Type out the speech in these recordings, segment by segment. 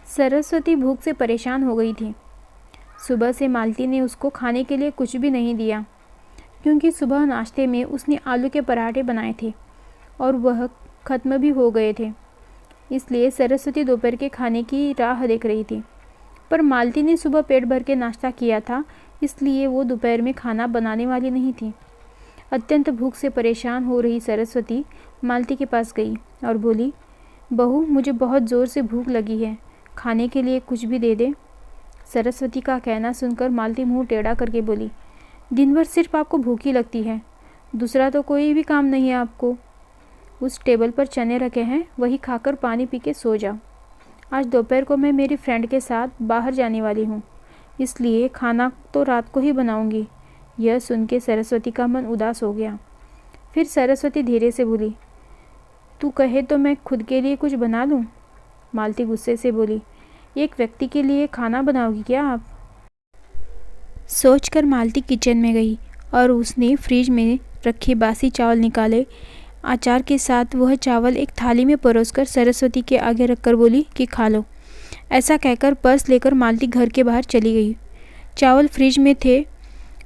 सरस्वती भूख से परेशान हो गई थी। सुबह से मालती ने उसको खाने के लिए कुछ भी नहीं दिया, क्योंकि सुबह नाश्ते में उसने आलू के पराठे बनाए थे और वह ख़त्म भी हो गए थे। इसलिए सरस्वती दोपहर के खाने की राह देख रही थी। पर मालती ने सुबह पेट भर के नाश्ता किया था, इसलिए वो दोपहर में खाना बनाने वाली नहीं थी। अत्यंत भूख से परेशान हो रही सरस्वती मालती के पास गई और बोली, बहू, मुझे बहुत ज़ोर से भूख लगी है, खाने के लिए कुछ भी दे दे। सरस्वती का कहना सुनकर मालती मुंह टेढ़ा करके बोली, दिन भर सिर्फ आपको भूख ही लगती है, दूसरा तो कोई भी काम नहीं है आपको। उस टेबल पर चने रखे हैं, वही खाकर पानी पी के सो जाओ। आज दोपहर को मैं मेरी फ्रेंड के साथ बाहर जाने वाली हूँ, इसलिए खाना तो रात को ही बनाऊँगी। यह सुन के सरस्वती का मन उदास हो गया। फिर सरस्वती धीरे से बोली, तू कहे तो मैं खुद के लिए कुछ बना लूँ। मालती गुस्से से बोली, एक व्यक्ति के लिए खाना बनाओगी क्या आप? सोचकर मालती किचन में गई और उसने फ्रिज में रखे बासी चावल निकाले। अचार के साथ वह चावल एक थाली में परोसकर सरस्वती के आगे रखकर बोली कि खा लो। ऐसा कहकर पर्स लेकर मालती घर के बाहर चली गई। चावल फ्रिज में थे,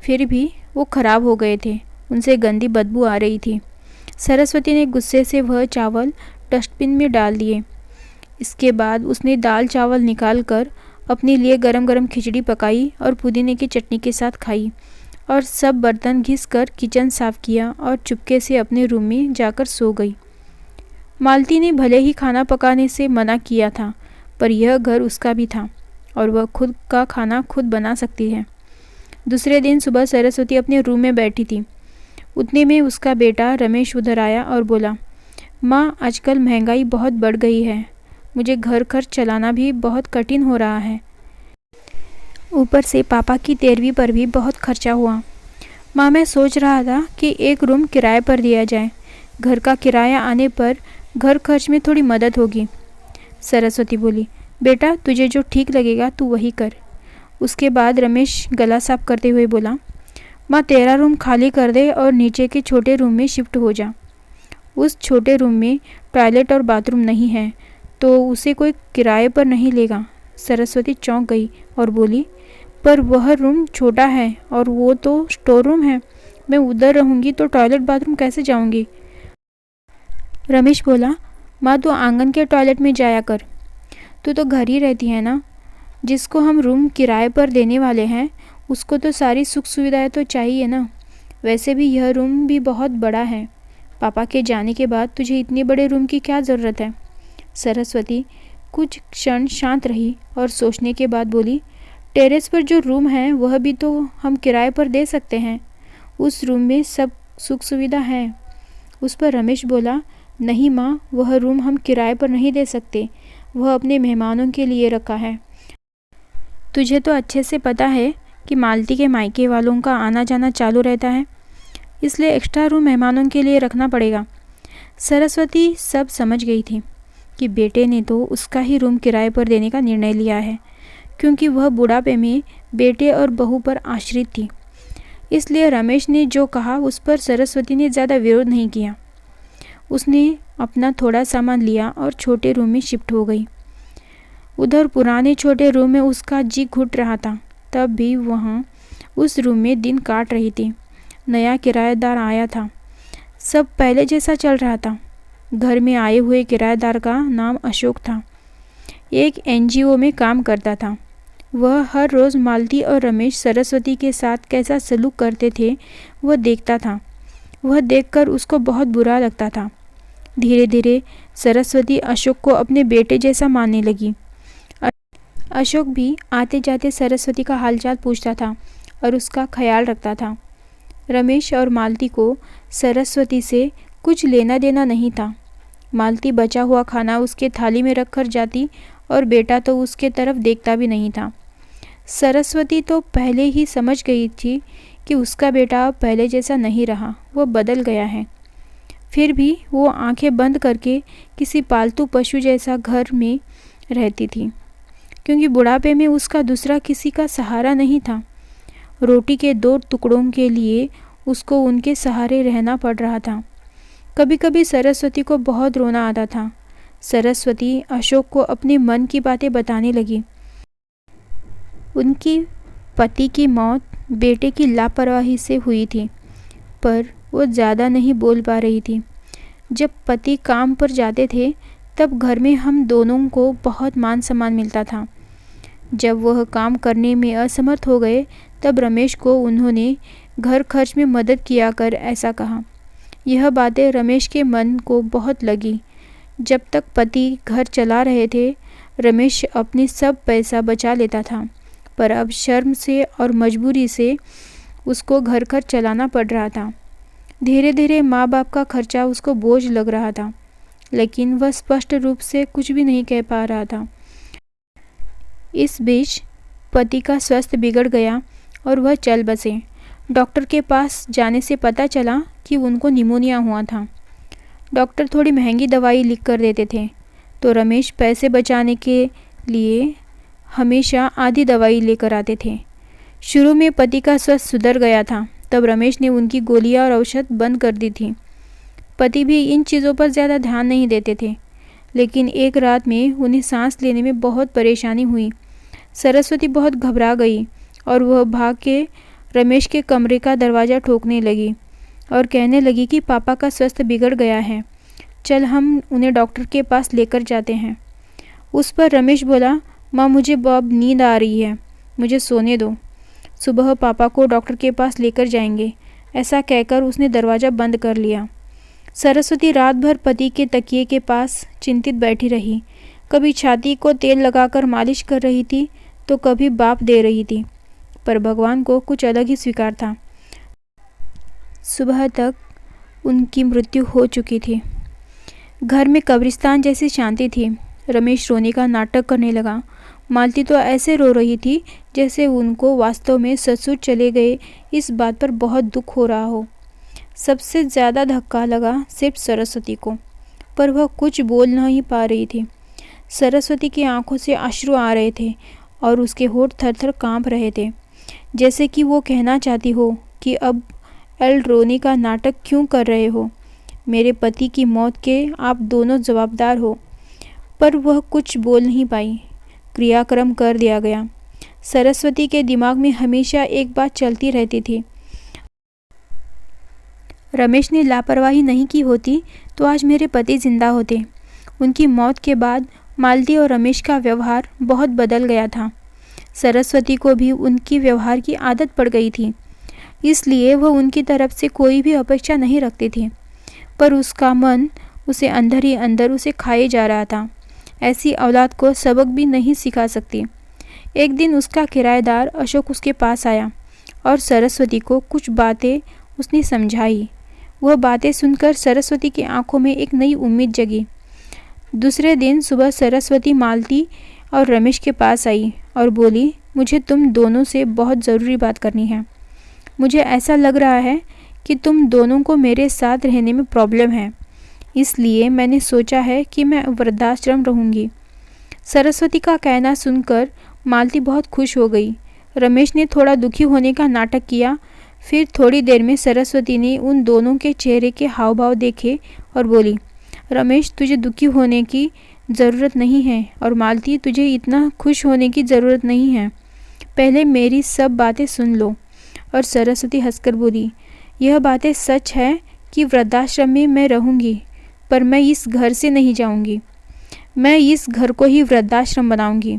फिर भी वो खराब हो गए थे, उनसे गंदी बदबू आ रही थी। सरस्वती ने गुस्से से वह चावल डस्टबिन में डाल दिए। इसके बाद उसने दाल चावल निकाल कर अपने लिए गरम गरम खिचड़ी पकाई और पुदीने की चटनी के साथ खाई और सब बर्तन घिस कर किचन साफ किया और चुपके से अपने रूम में जाकर सो गई। मालती ने भले ही खाना पकाने से मना किया था, पर यह घर उसका भी था और वह खुद का खाना खुद बना सकती है। दूसरे दिन सुबह सरस्वती अपने रूम में बैठी थी। उतने में उसका बेटा रमेश उधर आया और बोला, माँ, आजकल महंगाई बहुत बढ़ गई है, मुझे घर खर्च चलाना भी बहुत कठिन हो रहा है। ऊपर से पापा की 13वीं पर भी बहुत खर्चा हुआ। माँ, मैं सोच रहा था कि एक रूम किराए पर दिया जाए, घर का किराया आने पर घर खर्च में थोड़ी मदद होगी। सरस्वती बोली, बेटा, तुझे जो ठीक लगेगा तू वही कर। उसके बाद रमेश गला साफ करते हुए बोला, माँ, तेरा रूम खाली कर दे और नीचे के छोटे रूम में शिफ्ट हो जा। उस छोटे रूम में टॉयलेट और बाथरूम नहीं है, तो उसे कोई किराए पर नहीं लेगा। सरस्वती चौंक गई और बोली, पर वह रूम छोटा है और वो तो स्टोर रूम है, मैं उधर रहूँगी तो टॉयलेट बाथरूम कैसे जाऊँगी? रमेश बोला, माँ, तू आंगन के टॉयलेट में जाया कर, तू तो घर ही रहती है ना। जिसको हम रूम किराए पर देने वाले हैं उसको तो सारी सुख सुविधाएं तो चाहिए ना। वैसे भी यह रूम भी बहुत बड़ा है, पापा के जाने के बाद तुझे इतने बड़े रूम की क्या ज़रूरत है? सरस्वती कुछ क्षण शांत रही और सोचने के बाद बोली, टेरेस पर जो रूम है वह भी तो हम किराए पर दे सकते हैं, उस रूम में सब सुख सुविधा है। उस पर रमेश बोला, नहीं माँ, वह रूम हम किराए पर नहीं दे सकते, वह अपने मेहमानों के लिए रखा है। तुझे तो अच्छे से पता है कि मालती के मायके वालों का आना जाना चालू रहता है, इसलिए एक्स्ट्रा रूम मेहमानों के लिए रखना पड़ेगा। सरस्वती सब समझ गई थी कि बेटे ने तो उसका ही रूम किराए पर देने का निर्णय लिया है, क्योंकि वह बुढ़ापे में बेटे और बहू पर आश्रित थी। इसलिए रमेश ने जो कहा उस पर सरस्वती ने ज़्यादा विरोध नहीं किया। उसने अपना थोड़ा सामान लिया और छोटे रूम में शिफ्ट हो गई। उधर पुराने छोटे रूम में उसका जी घुट रहा था, तब भी वहाँ उस रूम में दिन काट रही थी। नया किराएदार आया था, सब पहले जैसा चल रहा था। घर में आए हुए किराएदार का नाम अशोक था, एक एनजीओ में काम करता था। वह हर रोज़ मालती और रमेश सरस्वती के साथ कैसा सलूक करते थे वह देखता था। वह देखकर उसको बहुत बुरा लगता था। धीरे धीरे सरस्वती अशोक को अपने बेटे जैसा मानने लगी। अशोक भी आते जाते सरस्वती का हालचाल पूछता था और उसका ख्याल रखता था। रमेश और मालती को सरस्वती से कुछ लेना देना नहीं था। मालती बचा हुआ खाना उसके थाली में रखकर जाती और बेटा तो उसके तरफ देखता भी नहीं था। सरस्वती तो पहले ही समझ गई थी कि उसका बेटा अब पहले जैसा नहीं रहा, वह बदल गया है। फिर भी वो आंखें बंद करके किसी पालतू पशु जैसा घर में रहती थी, क्योंकि बुढ़ापे में उसका दूसरा किसी का सहारा नहीं था। रोटी के 2 टुकड़ों के लिए उसको उनके सहारे रहना पड़ रहा था। कभी कभी सरस्वती को बहुत रोना आता था। सरस्वती अशोक को अपने मन की बातें बताने लगी। उनकी पति की मौत बेटे की लापरवाही से हुई थी, पर वो ज़्यादा नहीं बोल पा रही थी। जब पति काम पर जाते थे तब घर में हम दोनों को बहुत मान सम्मान मिलता था। जब वह काम करने में असमर्थ हो गए तब रमेश को उन्होंने घर खर्च में मदद किया कर ऐसा कहा। यह बातें रमेश के मन को बहुत लगी। जब तक पति घर चला रहे थे रमेश अपनी सब पैसा बचा लेता था, पर अब शर्म से और मजबूरी से उसको घर खर्च चलाना पड़ रहा था। धीरे धीरे माँ बाप का खर्चा उसको बोझ लग रहा था, लेकिन वह स्पष्ट रूप से कुछ भी नहीं कह पा रहा था। इस बीच पति का स्वास्थ्य बिगड़ गया और वह चल बसे। डॉक्टर के पास जाने से पता चला कि उनको निमोनिया हुआ था। डॉक्टर थोड़ी महंगी दवाई लिख कर देते थे, तो रमेश पैसे बचाने के लिए हमेशा आधी दवाई लेकर आते थे। शुरू में पति का स्वास्थ्य सुधर गया था, तब रमेश ने उनकी गोलियां और औषध बंद कर दी थी। पति भी इन चीज़ों पर ज़्यादा ध्यान नहीं देते थे, लेकिन एक रात में उन्हें सांस लेने में बहुत परेशानी हुई। सरस्वती बहुत घबरा गई और वह भाग के रमेश के कमरे का दरवाज़ा ठोकने लगी और कहने लगी कि पापा का स्वास्थ्य बिगड़ गया है, चल हम उन्हें डॉक्टर के पास लेकर जाते हैं। उस पर रमेश बोला, माँ मुझे अब नींद आ रही है, मुझे सोने दो, सुबह पापा को डॉक्टर के पास लेकर जाएंगे। ऐसा कहकर उसने दरवाज़ा बंद कर लिया। सरस्वती रात भर पति के तकिए के पास चिंतित बैठी रही। कभी छाती को तेल लगाकर मालिश कर रही थी तो कभी बाप दे रही थी, पर भगवान को कुछ अलग ही स्वीकार था। सुबह तक उनकी मृत्यु हो चुकी थी। घर में कब्रिस्तान जैसी शांति थी। रमेश रोने का नाटक करने लगा। मालती तो ऐसे रो रही थी जैसे उनको वास्तव में ससुर चले गए इस बात पर बहुत दुख हो रहा हो। सबसे ज़्यादा धक्का लगा सिर्फ सरस्वती को, पर वह कुछ बोल नहीं पा रही थी। सरस्वती की आंखों से अश्रु आ रहे थे और उसके होंठ थर-थर कांप रहे थे, जैसे कि वो कहना चाहती हो कि अब एल रोने का नाटक क्यों कर रहे हो, मेरे पति की मौत के आप दोनों जवाबदार हो। पर वह कुछ बोल नहीं पाई। क्रियाक्रम कर दिया गया। सरस्वती के दिमाग में हमेशा एक बात चलती रहती थी, रमेश ने लापरवाही नहीं की होती तो आज मेरे पति जिंदा होते। उनकी मौत के बाद मालती और रमेश का व्यवहार बहुत बदल गया था। सरस्वती को भी उनकी व्यवहार की आदत पड़ गई थी, इसलिए वह उनकी तरफ से कोई भी अपेक्षा नहीं रखती थी, पर उसका मन उसे अंदर ही अंदर उसे खाए जा रहा था। ऐसी औलाद को सबक भी नहीं सिखा सकती। एक दिन उसका किराएदार अशोक उसके पास आया और सरस्वती को कुछ बातें उसने समझाई। वह बातें सुनकर सरस्वती की आंखों में एक नई उम्मीद जगी। दूसरे दिन सुबह सरस्वती मालती और रमेश के पास आई और बोली, मुझे तुम दोनों से बहुत ज़रूरी बात करनी है। मुझे ऐसा लग रहा है कि तुम दोनों को मेरे साथ रहने में प्रॉब्लम है, इसलिए मैंने सोचा है कि मैं वृद्धाश्रम रहूँगी। सरस्वती का कहना सुनकर मालती बहुत खुश हो गई। रमेश ने थोड़ा दुखी होने का नाटक किया। फिर थोड़ी देर में सरस्वती ने उन दोनों के चेहरे के हाव भाव देखे और बोली, रमेश तुझे दुखी होने की ज़रूरत नहीं है और मालती तुझे इतना खुश होने की ज़रूरत नहीं है। पहले मेरी सब बातें सुन लो। और सरस्वती हंसकर बोली, यह बातें सच है कि वृद्धाश्रम में मैं रहूँगी, पर मैं इस घर से नहीं जाऊँगी। मैं इस घर को ही वृद्धाश्रम बनाऊँगी।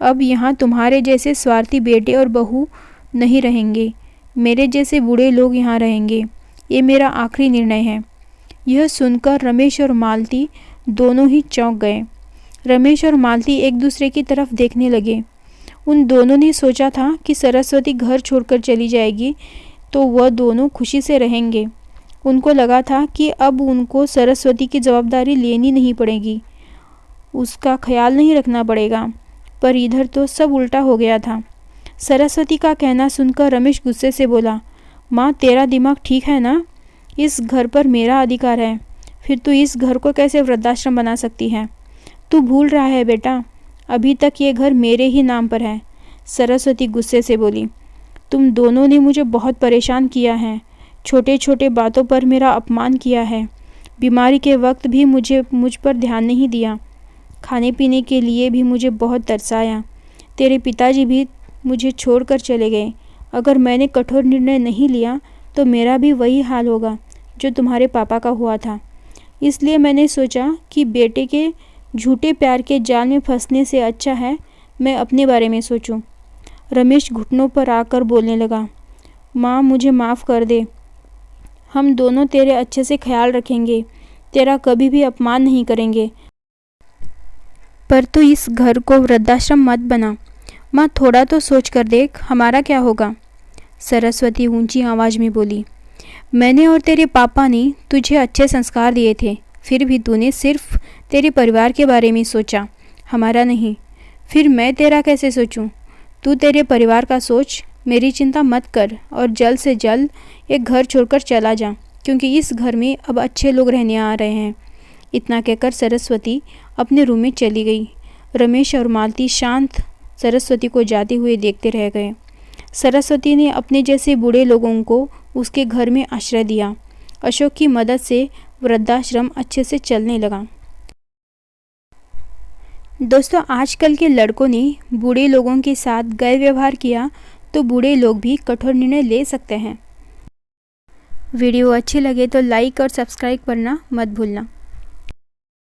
अब यहाँ तुम्हारे जैसे स्वार्थी बेटे और बहू नहीं रहेंगे, मेरे जैसे बूढ़े लोग यहाँ रहेंगे। ये मेरा आखिरी निर्णय है। यह सुनकर रमेश और मालती दोनों ही चौंक गए। रमेश और मालती एक दूसरे की तरफ देखने लगे। उन दोनों ने सोचा था कि सरस्वती घर छोड़कर चली जाएगी तो वह दोनों खुशी से रहेंगे। उनको लगा था कि अब उनको सरस्वती की जवाबदारी लेनी नहीं पड़ेगी, उसका ख्याल नहीं रखना पड़ेगा, पर इधर तो सब उल्टा हो गया था। सरस्वती का कहना सुनकर रमेश गुस्से से बोला, माँ तेरा दिमाग ठीक है ना? इस घर पर मेरा अधिकार है, फिर तू इस घर को कैसे वृद्धाश्रम बना सकती है? तू भूल रहा है बेटा, अभी तक ये घर मेरे ही नाम पर है। सरस्वती गुस्से से बोली, तुम दोनों ने मुझे बहुत परेशान किया है, छोटे छोटे बातों पर मेरा अपमान किया है। बीमारी के वक्त भी मुझ पर ध्यान नहीं दिया। खाने पीने के लिए भी मुझे बहुत तरसाया। तेरे पिताजी भी मुझे छोड़कर चले गए। अगर मैंने कठोर निर्णय नहीं लिया तो मेरा भी वही हाल होगा जो तुम्हारे पापा का हुआ था। इसलिए मैंने सोचा कि बेटे के झूठे प्यार के जाल में फंसने से अच्छा है मैं अपने बारे में सोचूं। रमेश घुटनों पर आकर बोलने लगा, माँ मुझे माफ़ कर दे। हम दोनों तेरे अच्छे से ख्याल रखेंगे, तेरा कभी भी अपमान नहीं करेंगे। पर तू इस घर को वृद्धाश्रम मत बना। माँ थोड़ा तो सोच कर देख, हमारा क्या होगा। सरस्वती ऊंची आवाज़ में बोली, मैंने और तेरे पापा ने तुझे अच्छे संस्कार दिए थे, फिर भी तूने सिर्फ तेरे परिवार के बारे में सोचा, हमारा नहीं। फिर मैं तेरा कैसे सोचूं? तू तेरे परिवार का सोच, मेरी चिंता मत कर और जल्द से जल्द एक घर छोड़कर चला जा, क्योंकि इस घर में अब अच्छे लोग रहने आ रहे हैं। इतना कहकर सरस्वती अपने रूम में चली गई। रमेश और मालती शांत सरस्वती को जाते हुए देखते रह गए। सरस्वती ने अपने जैसे बूढ़े लोगों को उसके घर में आश्रय दिया। अशोक की मदद से वृद्धाश्रम अच्छे से चलने लगा। दोस्तों, आजकल के लड़कों ने बूढ़े लोगों के साथ गैर व्यवहार किया तो बूढ़े लोग भी कठोर निर्णय ले सकते हैं। वीडियो अच्छी लगे तो लाइक और सब्सक्राइब करना मत भूलना।